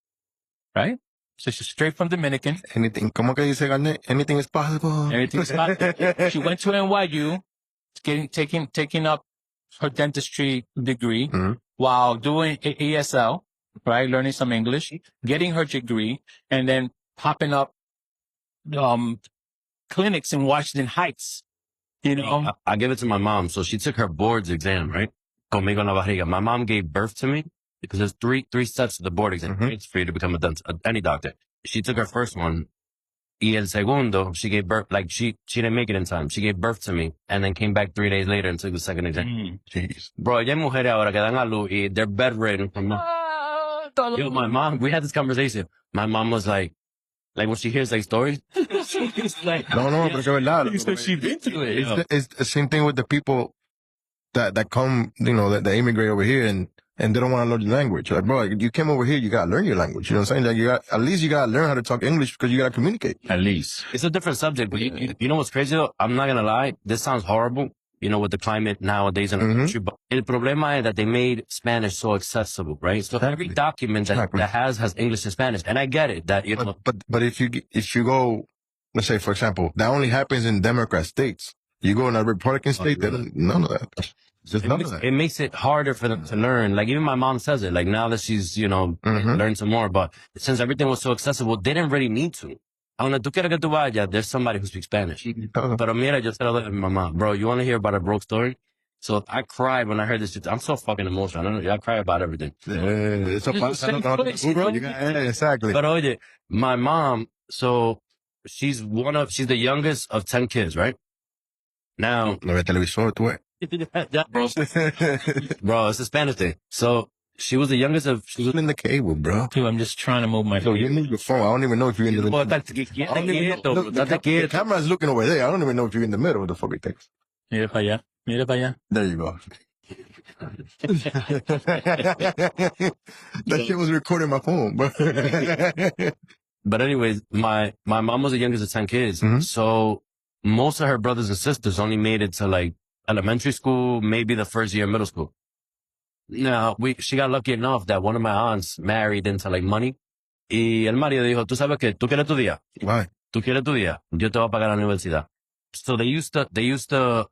[SPEAKER 1] right? So she's straight from Dominican.
[SPEAKER 2] Anything, como que dice Garnet? Anything is possible.
[SPEAKER 1] Everything's possible. She went to NYU, taking up her dentistry degree while doing ESL, right? Learning some English, getting her degree, and then popping up clinics in Washington Heights. You know,
[SPEAKER 3] I give it to my mom. So she took her board's exam, right? Conmigo en la barriga. My mom gave birth to me because there's three steps to the board exam. It's for you to become a dentist, any doctor. She took her first one. Y el segundo, she gave birth, like she didn't make it in time. She gave birth to me and then came back 3 days later and took the second exam.
[SPEAKER 2] Jeez.
[SPEAKER 3] Bro, ya hay mujeres ahora que dan a luz y they're bedridden from Yo, my mom, we had this conversation. My mom was like when she hears like stories, she's like,
[SPEAKER 2] No, pero que verdad.
[SPEAKER 1] she's been through it.
[SPEAKER 2] It's the same thing with the people that come, you know, that immigrate over here and they don't want to learn the language. Like, bro, you came over here, you got to learn your language. You know what I'm saying? Like, at least you got to learn how to talk English because you got to communicate.
[SPEAKER 1] At least.
[SPEAKER 3] it's a different subject, but you know what's crazy though? I'm not gonna lie. This sounds horrible, you know, with the climate nowadays in our country, but el problema is that they made Spanish so accessible, right? So every document that has English and Spanish, and I get it that, you know.
[SPEAKER 2] But if you go, let's say, for example, that only happens in Democrat states. You go in a Republican state, then none of that. Just none of that.
[SPEAKER 3] It makes it harder for them to learn. Like even my mom says it, like now that she's, learned some more, but since everything was so accessible, they didn't really need to. A donde tú quieras que tú vayas, there's somebody who speaks Spanish. Pero mira, yo se lo doy a mi mamá. Bro, you want to hear about a broke story? So I cried when I heard this. I'm so fucking emotional. I cry about everything.
[SPEAKER 2] Eso pasa. Exactly.
[SPEAKER 3] But oye, my mom, so she's the youngest of 10 kids, right? Now,
[SPEAKER 2] No ve televisor, tú ves.
[SPEAKER 3] bro, it's a Spanish thing. So she was the youngest of.
[SPEAKER 2] She was in the cable, bro.
[SPEAKER 1] Dude, I'm just trying to move my
[SPEAKER 2] So you move your phone. I don't even know if you're in the middle. The camera's looking over there. I don't even know if you're in the middle of the fucking thing.
[SPEAKER 1] Mira para allá. Mira para allá.
[SPEAKER 2] There you go. That shit was recording my phone, bro.
[SPEAKER 3] But anyways, my mom was the youngest of 10 kids.
[SPEAKER 2] Mhm.
[SPEAKER 3] So most of her brothers and sisters only made it to like elementary school, maybe the first year of middle school. Now, she got lucky enough that one of my aunts married into like money. Y el marido dijo, tú sabes que tú quieres tu día.
[SPEAKER 2] Why?
[SPEAKER 3] Tú quieres tu día. Yo te voy a pagar la universidad. So they used to,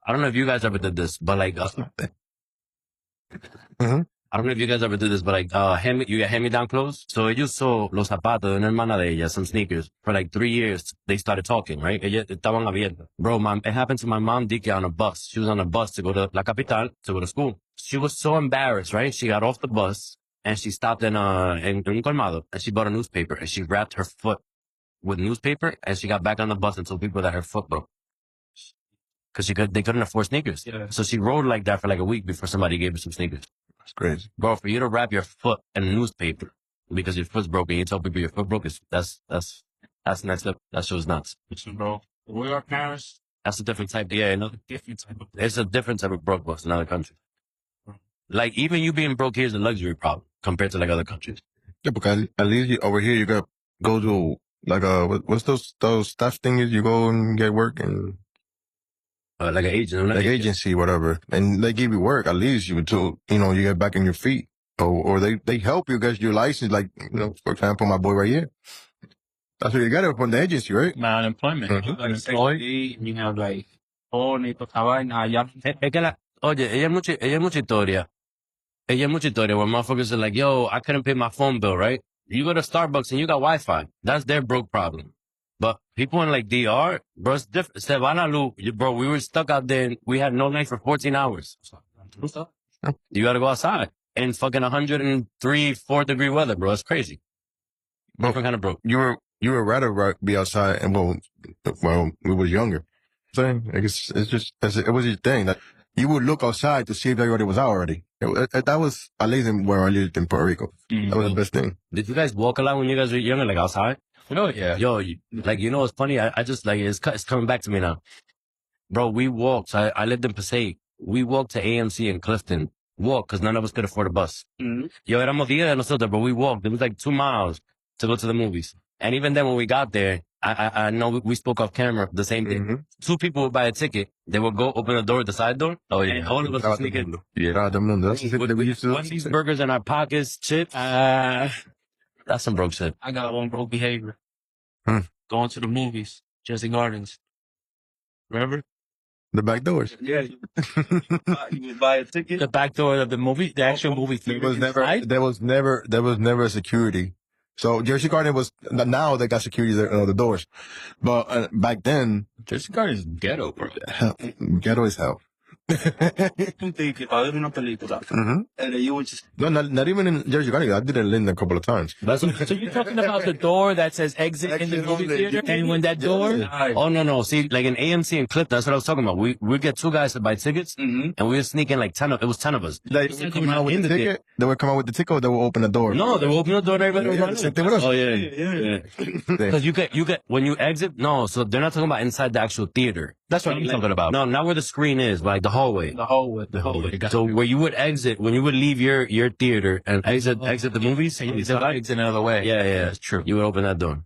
[SPEAKER 3] I don't know if you guys ever did this, but like,
[SPEAKER 2] Mhm.
[SPEAKER 3] I don't know if you guys ever did this, but like, you get hand-me-down clothes. So ellos usó los zapatos de una hermana de ella, some sneakers. For like 3 years, they started talking, right? Ellas estaban abiertas. Bro, it happened to my mom, Dike, on a bus. She was on a bus to go to La Capital, to go to school. She was so embarrassed, right? She got off the bus and she stopped in un colmado and she bought a newspaper and she wrapped her foot with newspaper and she got back on the bus and told people that her foot broke. Cause they couldn't afford sneakers. Yeah. So she rode like that for like a week before somebody gave her some sneakers.
[SPEAKER 2] That's crazy.
[SPEAKER 3] Bro, for you to wrap your foot in a newspaper because your foot's broken, you tell people your foot broke, that's next up. That show's nuts.
[SPEAKER 4] Listen, bro, we are parents.
[SPEAKER 3] That's a different type. Yeah,
[SPEAKER 4] Different type of.
[SPEAKER 3] it's a different type of broke boss in other countries. Like even you being broke here is a luxury problem compared to like other countries.
[SPEAKER 2] Yeah, because at least over here you got go to like what's those staff things you go and get work and
[SPEAKER 3] Like an agent,
[SPEAKER 2] like agency, whatever, and they give you work. At least you you get back on your feet, or they help you get your license. Like for example, my boy right here. That's what you got it from the agency, right?
[SPEAKER 1] My unemployment.
[SPEAKER 2] Mhm.
[SPEAKER 1] Unemployed.
[SPEAKER 4] You have like, ni toda vaina allá.
[SPEAKER 3] Es que oye, ella es mucha historia. Ella es mucha historia where motherfuckers are like, yo, I couldn't pay my phone bill, right? You go to Starbucks and you got Wi-Fi. That's their broke problem. But people in like DR, bro, it's different. Se van a luz. Bro, we were stuck out there and we had no light for 14 hours. You gotta go outside in fucking 103, 4-degree weather, bro. It's crazy. Different kind of broke.
[SPEAKER 2] You would rather be outside, and well, we was younger. Saying, I guess it was your thing that you would look outside to see if everybody was out already. That was at least where I lived in Puerto Rico. That was the best thing.
[SPEAKER 3] Did you guys walk a lot when you guys were younger, like outside?
[SPEAKER 1] Oh, yeah.
[SPEAKER 3] Yo, what's funny? I just like, it's coming back to me now. Bro, we walked. I lived in Passaic. We walked to AMC in Clifton. Walk, because none of us could afford a bus.
[SPEAKER 4] Mm-hmm.
[SPEAKER 3] Yo, éramos 10 de nosotros, but we walked. It was like 2 miles to go to the movies. And even then when we got there, I know we spoke off camera the same thing.
[SPEAKER 2] Mm-hmm.
[SPEAKER 3] 2 people would buy a ticket. They would go open the door, the side door. Oh, yeah. And all of us would sneak in.
[SPEAKER 2] Yeah, that's the thing that we used to
[SPEAKER 3] With these burgers in our pockets, chips. That's some broke shit.
[SPEAKER 4] I got one broke behavior.
[SPEAKER 3] Going to the movies,
[SPEAKER 4] Jesse Gardens. Remember?
[SPEAKER 2] the back doors.
[SPEAKER 4] Yeah. You would buy a ticket.
[SPEAKER 1] The back door of the movie, the actual movie theater.
[SPEAKER 2] There was never a security. So Jersey Garden was, now they got security there on the doors. But back then,
[SPEAKER 1] Jersey Garden is ghetto, bro.
[SPEAKER 2] ghetto is hell.
[SPEAKER 4] Un ticket para ver una película.
[SPEAKER 2] Mhm.
[SPEAKER 4] And then you would just.
[SPEAKER 2] No, not even in Jersey Garden. I did it in Linden a couple of times.
[SPEAKER 1] So you're talking about the door that says exit in the
[SPEAKER 2] Exit
[SPEAKER 1] movie
[SPEAKER 2] only.
[SPEAKER 1] theater? And when that door...
[SPEAKER 3] Oh, no. See, like in AMC and Clifton, that's what I was talking about. We'd get 2 guys to buy tickets,
[SPEAKER 4] Mm-hmm.
[SPEAKER 3] and we would sneak in like 10 of us.
[SPEAKER 2] They
[SPEAKER 3] It's
[SPEAKER 2] would
[SPEAKER 3] like
[SPEAKER 2] come
[SPEAKER 3] we're
[SPEAKER 2] out with
[SPEAKER 3] in
[SPEAKER 2] the
[SPEAKER 3] the
[SPEAKER 2] ticket. They would come out with the ticket, or they would open the door.
[SPEAKER 3] No, they would open the door and everybody would
[SPEAKER 2] Yeah,
[SPEAKER 3] run
[SPEAKER 2] same
[SPEAKER 3] in.
[SPEAKER 2] thing with us.
[SPEAKER 3] Oh, yeah. Because you get, when you exit, no, so they're not talking about inside the actual theater.
[SPEAKER 1] That's what I'm talking about.
[SPEAKER 3] No, not where the screen is, but like the hallway.
[SPEAKER 4] The hallway.
[SPEAKER 3] So where you would exit, when you would leave your theater and exit the movies,
[SPEAKER 1] You said exit another way.
[SPEAKER 3] yeah, that's true. You would open that door.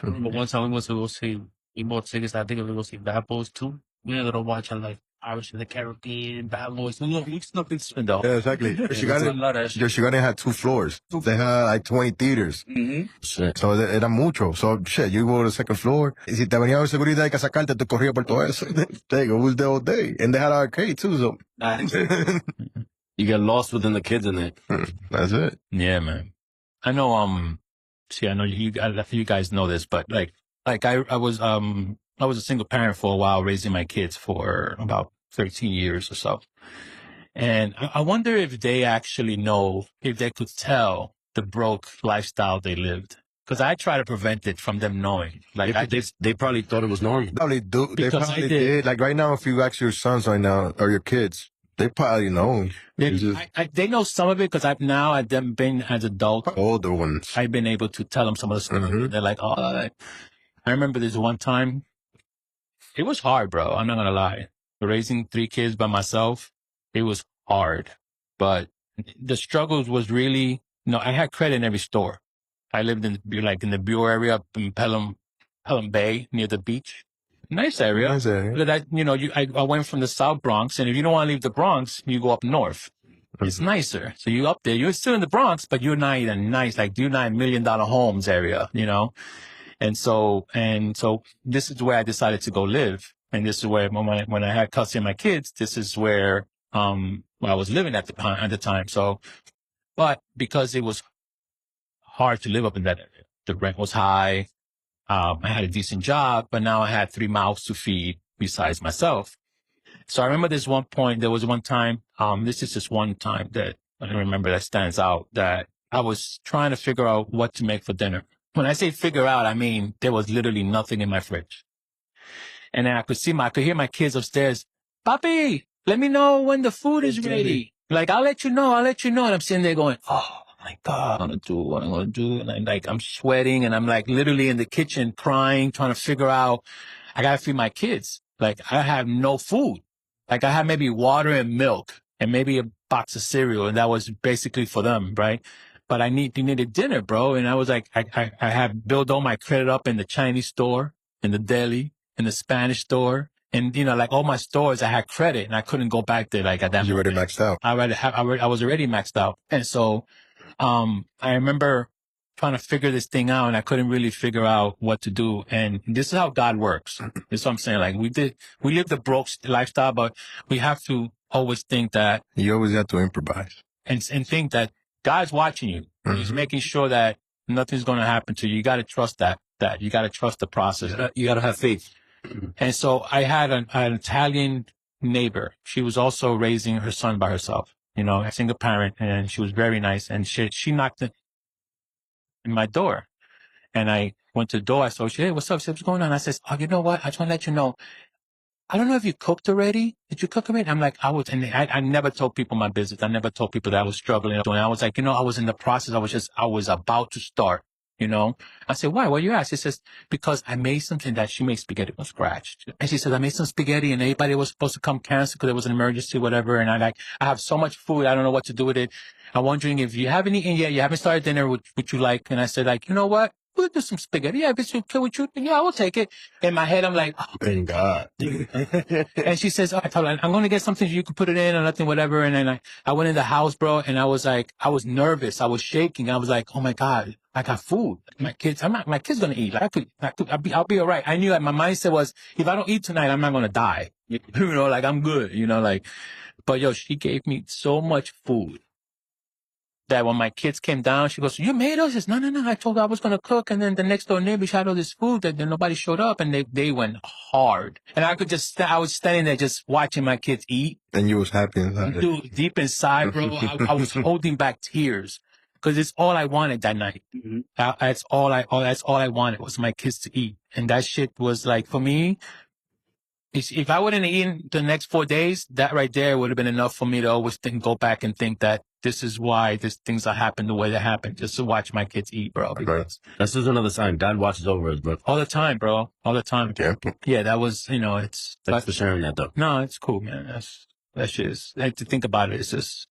[SPEAKER 4] But one time we went to go see, we bought tickets, I think we were going to see Bad Boys 2. We ended up watching like Pirates of the Caribbean, Bad Boys. Look, it's nothing though.
[SPEAKER 2] Yeah, exactly.
[SPEAKER 4] I
[SPEAKER 2] Michigan,
[SPEAKER 4] love that shit.
[SPEAKER 2] Michigan had 2 floors. They had like 20 theaters.
[SPEAKER 4] Mm-hmm.
[SPEAKER 3] Shit.
[SPEAKER 2] So era mucho. So shit, you go to the second floor. Y si te venía de seguridad hay que sacarte, tú corrías por todo eso. They go, it was the whole day. And they had an arcade too, so.
[SPEAKER 3] You get lost within the kids in it.
[SPEAKER 2] That's it.
[SPEAKER 1] Yeah, man. I know, see, I know you guys know this, but like I was a single parent for a while, raising my kids for about 13 years or so. And I wonder if they actually know, if they could tell the broke lifestyle they lived. Cause I try to prevent it from them knowing. Like
[SPEAKER 3] They probably thought it was normal.
[SPEAKER 2] Probably do. They
[SPEAKER 1] Because
[SPEAKER 2] probably
[SPEAKER 1] I did.
[SPEAKER 2] did. Like right now, if you ask your sons right now, or your kids, they probably know. It's just
[SPEAKER 1] they know some of it because I've been as adults.
[SPEAKER 2] older ones.
[SPEAKER 1] I've been able to tell them some of the stuff.
[SPEAKER 2] Mhm.
[SPEAKER 1] They're like, oh, I remember this one time. It was hard, bro. I'm not going to lie. Raising 3 kids by myself, it was hard. But the struggles was really, I had credit in every store. I lived in the Bureau area up in Pelham Bay near the beach. Nice area.
[SPEAKER 2] Nice area.
[SPEAKER 1] But I went from the South Bronx, and if you don't want to leave the Bronx, you go up north. It's nicer. So you up there, you're still in the Bronx, but you're not in a nice, you're not $1 million homes area, And so this is where I decided to go live. And this is where when I had custody of my kids, this is where, I was living at the time. So, but because it was hard to live up in that area, the rent was high. I had a decent job, but now I had 3 mouths to feed besides myself. So I remember there was one time, this is just one time that I remember that stands out, that I was trying to figure out what to make for dinner. When I say figure out, I mean, there was literally nothing in my fridge. And I could hear my kids upstairs, Papi, let me know when the food is ready. Like, I'll let you know. And I'm sitting there going, oh my God, I'm going to do. And I'm sweating, and I'm literally in the kitchen crying, trying to figure out, I got to feed my kids. I have no food. I had maybe water and milk and maybe a box of cereal, and that was basically for them, right? But they needed dinner, bro. And I was I had built all my credit up in the Chinese store, in the deli, in the Spanish store. And, all my stores, I had credit, and I couldn't go back there at that
[SPEAKER 2] You already
[SPEAKER 1] moment.
[SPEAKER 2] maxed out.
[SPEAKER 1] I was already maxed out. And so, I remember trying to figure this thing out, and I couldn't really figure out what to do. And this is how God works. This is what I'm saying. We live the broke lifestyle, but we have to always think that,
[SPEAKER 2] You always have to improvise.
[SPEAKER 1] and think that God's watching you. He's making sure that nothing's going to happen to you. You got to trust that you got to trust the process.
[SPEAKER 3] You gotta have faith.
[SPEAKER 1] And so I had an Italian neighbor. She was also raising her son by herself, a single parent, and she was very nice. And she knocked in my door, and I went to the door. I saw she, hey, what's up? She said, what's going on? I said, oh, you know what? I just want to let you know, I don't know if you cooked already. Did you cook already? I'm like, I never told people my business. I never told people that I was struggling. And I was like, I was in the process. I was about to start, I said, why? What you ask? She says, because I made something that she made spaghetti from scratch. And she said, I made some spaghetti, and everybody was supposed to come cancel because there was an emergency, whatever. And I have so much food. I don't know what to do with it. I'm wondering if you haven't eaten yet. You haven't started dinner. Would you like? And I said, you know what? We'll do some spaghetti. Yeah, if it's okay with you, yeah, I will take it. In my head, I'm like, oh.
[SPEAKER 2] Thank God.
[SPEAKER 1] And she says, I told her, I'm going to get something you can put it in or nothing, whatever. And then I went in the house, bro, and I was nervous. I was shaking. I was like, oh my God, I got food. My kids going to eat. I'll be all right. I knew my mindset was, if I don't eat tonight, I'm not going to die. I'm good, but yo, she gave me so much food that when my kids came down, she goes, you made us? I said, no. I told her I was going to cook. And then the next door neighbor had all this food that nobody showed up, and they went hard. And I was standing there just watching my kids eat.
[SPEAKER 2] And you was happy inside.
[SPEAKER 1] Dude, deep inside, bro, I was holding back tears because it's all I wanted that night.
[SPEAKER 4] Mm-hmm.
[SPEAKER 1] That's all I wanted was my kids to eat. And that shit was for me, if I wouldn't have eaten the next 4 days, that right there would have been enough for me to always go back and think that this is why these things are happening the way they happen, just to watch my kids eat, bro. Because
[SPEAKER 3] That's just another sign. God watches over us, bro.
[SPEAKER 1] all the time, bro. All the time. Yeah, that was, it's...
[SPEAKER 3] Thanks for sharing that, though.
[SPEAKER 1] No, it's cool, man. That's just... to think about it, it's just...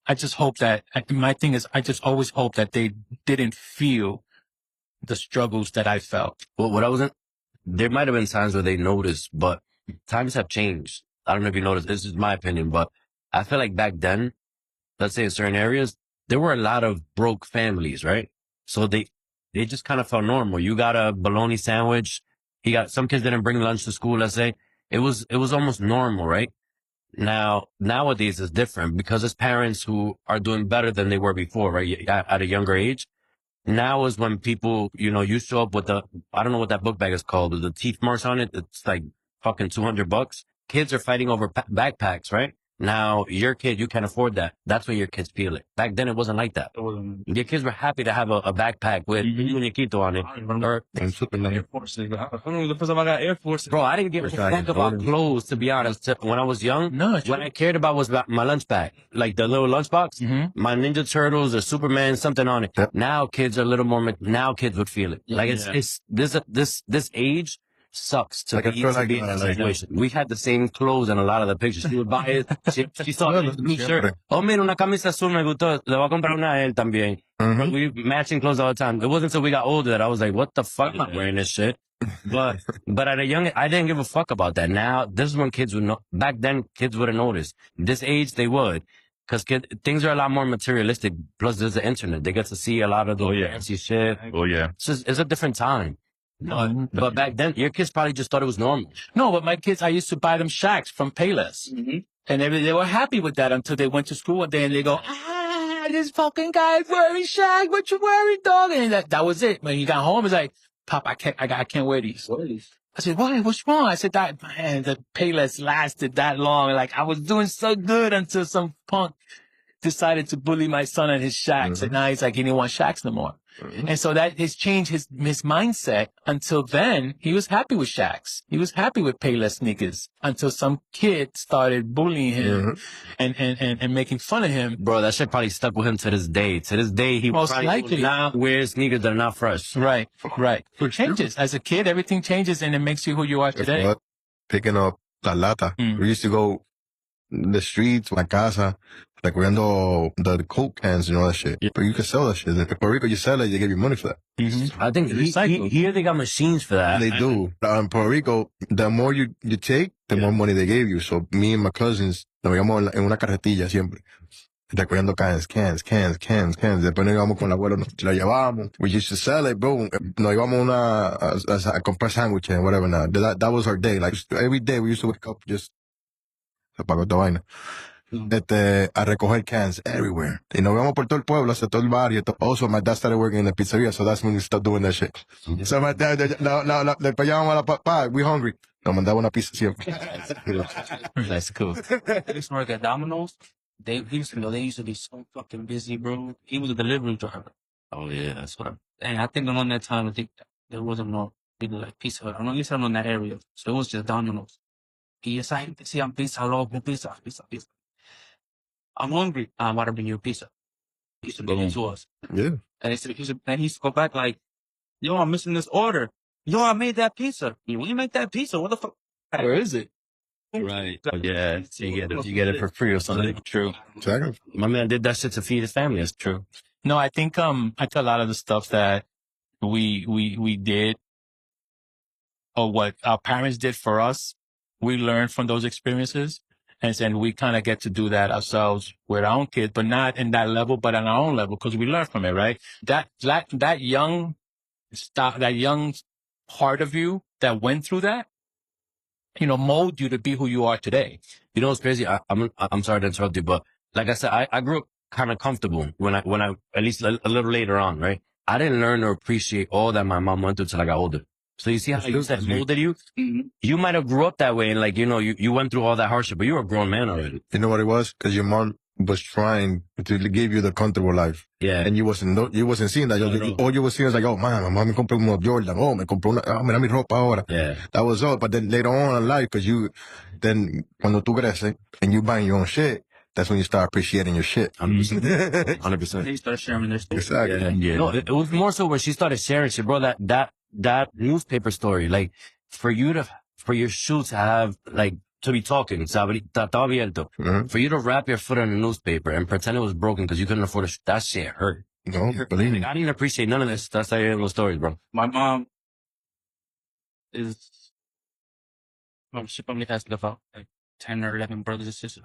[SPEAKER 1] I just hope that... My thing is, I just always hope that they didn't feel the struggles that I felt.
[SPEAKER 3] Well, there might have been times where they noticed, but times have changed. I don't know if you noticed, this is my opinion, but I feel like back then, let's say in certain areas, there were a lot of broke families, right? So they just kind of felt normal. You got a bologna sandwich. Some kids didn't bring lunch to school, let's say. It was almost normal, right? Now, nowadays it's different because it's parents who are doing better than they were before, right? At a younger age. Now is when people, you show up with I don't know what that book bag is called, with the teeth marks on it. It's like fucking $200. Kids are fighting over backpacks, right? Now, your kid, you can't afford that. That's when your kids feel it. Back then, it wasn't like that.
[SPEAKER 4] It wasn't.
[SPEAKER 3] Your kids were happy to have a backpack with muñequito on it.
[SPEAKER 4] I remember Air Force. I remember the first time I got Air Force.
[SPEAKER 3] Bro, I didn't give a fuck about clothes, to be honest. When I was young,
[SPEAKER 1] No,
[SPEAKER 3] what I cared about was about my lunch bag. Like the little lunchbox, my Ninja Turtles or Superman, something on it.
[SPEAKER 2] Yep.
[SPEAKER 3] Now kids are a little more, now kids would feel it. Like it's this age sucks to
[SPEAKER 2] Like, I
[SPEAKER 3] be
[SPEAKER 2] feel like,
[SPEAKER 3] in that situation. We had the same clothes in a lot of the pictures. She would buy it. She saw a new shirt. Oh, mira, una camisa azul me gustó. Le voy a comprar una a él también. We matching clothes all the time. It wasn't until we got older that I was like, what the fuck? I'm not wearing this shit. But at a young, I didn't give a fuck about that. Now, this is when kids would know. Back then, kids wouldn't notice. This age, they would. Because things are a lot more materialistic. Plus, there's the internet. They get to see a lot of the fancy shit.
[SPEAKER 1] Oh, yeah.
[SPEAKER 3] It's a different time. But back then, your kids probably just thought it was normal.
[SPEAKER 1] No, but my kids, I used to buy them Shacks from Payless. And they were happy with that until they went to school one day and they go, this fucking guy's wearing Shaq. What you wearing, dog? And that was it. When he got home, he's like, Pop, I can't wear these.
[SPEAKER 4] What are these?
[SPEAKER 1] I said, why? What's wrong? I said, man, the Payless lasted that long. Like, I was doing so good until some punk decided to bully my son at his Shacks. And now he's like, he didn't want Shacks no more. And so that has changed his mindset. Until then, he was happy with Shacks. He was happy with Payless sneakers until some kid started bullying him and making fun of him.
[SPEAKER 3] Bro, that shit probably stuck with him to this day. To this day, he
[SPEAKER 1] Most
[SPEAKER 3] probably
[SPEAKER 1] likely
[SPEAKER 3] will not wear sneakers that are not fresh.
[SPEAKER 1] Right. It changes. As a kid, everything changes and it makes you who you are today.
[SPEAKER 2] What? Picking up la lata. We used to go in the streets, la casa, like weando the Coke cans and all that shit. But you can sell that shit. In Puerto Rico, you sell it, they give you money for that.
[SPEAKER 3] I think here they got machines for that.
[SPEAKER 2] They do. In Puerto Rico, the more you take, the more money they gave you. So me and my cousins, nos íbamos en una carretilla siempre. Recogiendo cans. Después nos íbamos con el abuelo, nos la llevábamos. We used to sell it, bro. Nos íbamos a comprar sándwiches and whatever. Now. That was our day. Like every day we used to wake up just se apagó esta vaina. A recoger cans everywhere. Y nos íbamos por todo el pueblo, hasta todo el barrio. Also, my dad started working in the pizzeria, so that's when we started doing that shit. So my dad, después llamamos a la papá, we hungry. Nos mandaba una pizza siempre.
[SPEAKER 1] That's cool.
[SPEAKER 4] I used to work at Domino's. They used to be so fucking busy, bro. He was a delivery driver.
[SPEAKER 3] Oh yeah, that's what
[SPEAKER 4] And I think around that time, I think there wasn't no people like Pizza Hut. At least I'm in that area. So it was just Domino's. Y esa gente decían pizza, loco, pizza. I'm hungry. I'm about to bring you a pizza. He used to bring it to us.
[SPEAKER 2] Yeah.
[SPEAKER 4] And he used to go back like, yo, I'm missing this order. Yo, I made that pizza. When you make that pizza, what the fuck?
[SPEAKER 1] Where is it?
[SPEAKER 3] Right. Oh, yeah. So you get it for free or something.
[SPEAKER 1] True.
[SPEAKER 2] Exactly.
[SPEAKER 3] My man did that shit to feed his family. That's true.
[SPEAKER 1] No, I think a lot of the stuff that we did or what our parents did for us, we learned from those experiences. And we kind of get to do that ourselves with our own kids, but not in that level, but on our own level, because we learn from it, right? That young part of you that went through that, mold you to be who you are today.
[SPEAKER 3] You know what's crazy? I'm sorry to interrupt you, but like I said, I grew up kind of comfortable when I at least a little later on, right? I didn't learn or appreciate all that my mom went through till I got older. So you see how you said molded you? You might have grew up that way and like, you went through all that hardship, but you were a grown man already.
[SPEAKER 2] You know what it was? Because your mom was trying to give you the comfortable life.
[SPEAKER 3] Yeah.
[SPEAKER 2] And you wasn't seeing that. All you were seeing was like, oh, man, my mom me compró unos Jordan. Oh, me compró mira mi ropa ahora.
[SPEAKER 3] Yeah.
[SPEAKER 2] That was all. But then later on in life, because cuando tú creces and you buying your own shit, that's when you start appreciating your shit.
[SPEAKER 3] 100%.
[SPEAKER 4] They started sharing their story.
[SPEAKER 2] Exactly.
[SPEAKER 3] Yeah. No, it was more so when she started sharing shit, bro, that newspaper story, like for your shoe to have, like, to be talking, estaba abierto. For you to wrap your foot in a newspaper and pretend it was broken because you couldn't afford it, that shit hurt.
[SPEAKER 2] No, believe me.
[SPEAKER 3] Like, I didn't appreciate none of this. That's how you hear those stories, bro.
[SPEAKER 4] My mom she probably has stuff out. Like, 10 or 11 brothers and sisters.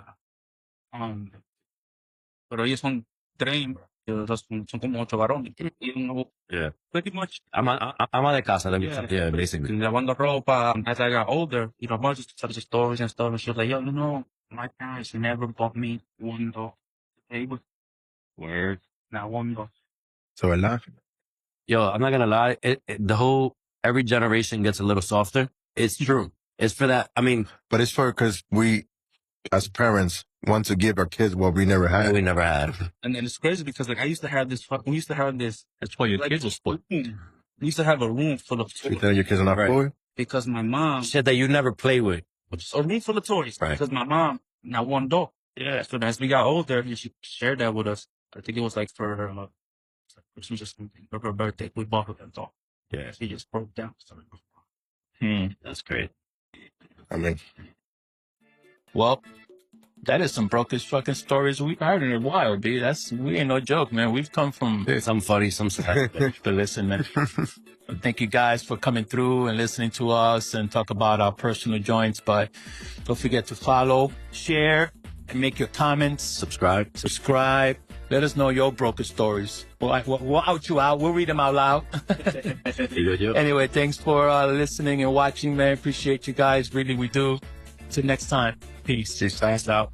[SPEAKER 4] Pero ellos son 3, son como 8 varones. Y
[SPEAKER 3] Yeah.
[SPEAKER 4] pretty much.
[SPEAKER 3] Ama de casa. Yeah, basically.
[SPEAKER 4] Lavando ropa. As I got older, a bunch of stories and stuff. And she was like, yo, my parents never bought me one dog. They would.
[SPEAKER 3] Word.
[SPEAKER 4] Not one dog.
[SPEAKER 2] So, ¿verdad?
[SPEAKER 3] Yo, I'm not gonna lie. Every generation gets a little softer. It's true. It's for that. I mean,
[SPEAKER 2] But it's because we, as parents, want to give our kids what we never had.
[SPEAKER 3] we never had.
[SPEAKER 4] And then it's crazy because like we used to have this.
[SPEAKER 1] That's why your kids are spoiled.
[SPEAKER 4] We used to have a room full of
[SPEAKER 2] So you
[SPEAKER 4] toys
[SPEAKER 2] tell your kids are not
[SPEAKER 3] Right.
[SPEAKER 2] spoiled?
[SPEAKER 4] because my mom.
[SPEAKER 3] Shit that you never play with.
[SPEAKER 4] A room full of toys
[SPEAKER 3] Right.
[SPEAKER 4] because my mom not one dog.
[SPEAKER 3] Yeah.
[SPEAKER 4] So as we got older, and she shared that with us. I think it was like for her Christmas or something, for her birthday. We bought her that dog.
[SPEAKER 3] Yeah.
[SPEAKER 4] She just broke down.
[SPEAKER 3] That's great.
[SPEAKER 2] I mean,
[SPEAKER 1] Well, that is some brokest fucking stories we've heard in a while, B. We ain't no joke, man. We've come from
[SPEAKER 3] Some funny, some sad.
[SPEAKER 1] to listen, man. Thank you guys for coming through and listening to us and talk about our personal joints. But don't forget to follow, share, and make your comments.
[SPEAKER 3] Subscribe.
[SPEAKER 1] Subscribe. Let us know your broker stories. We'll out you out. We'll read them out loud.
[SPEAKER 3] You good, yo?
[SPEAKER 1] Anyway, thanks for listening and watching, man. Appreciate you guys. Really, we do. Till next time. Peace.
[SPEAKER 2] she's
[SPEAKER 1] Out.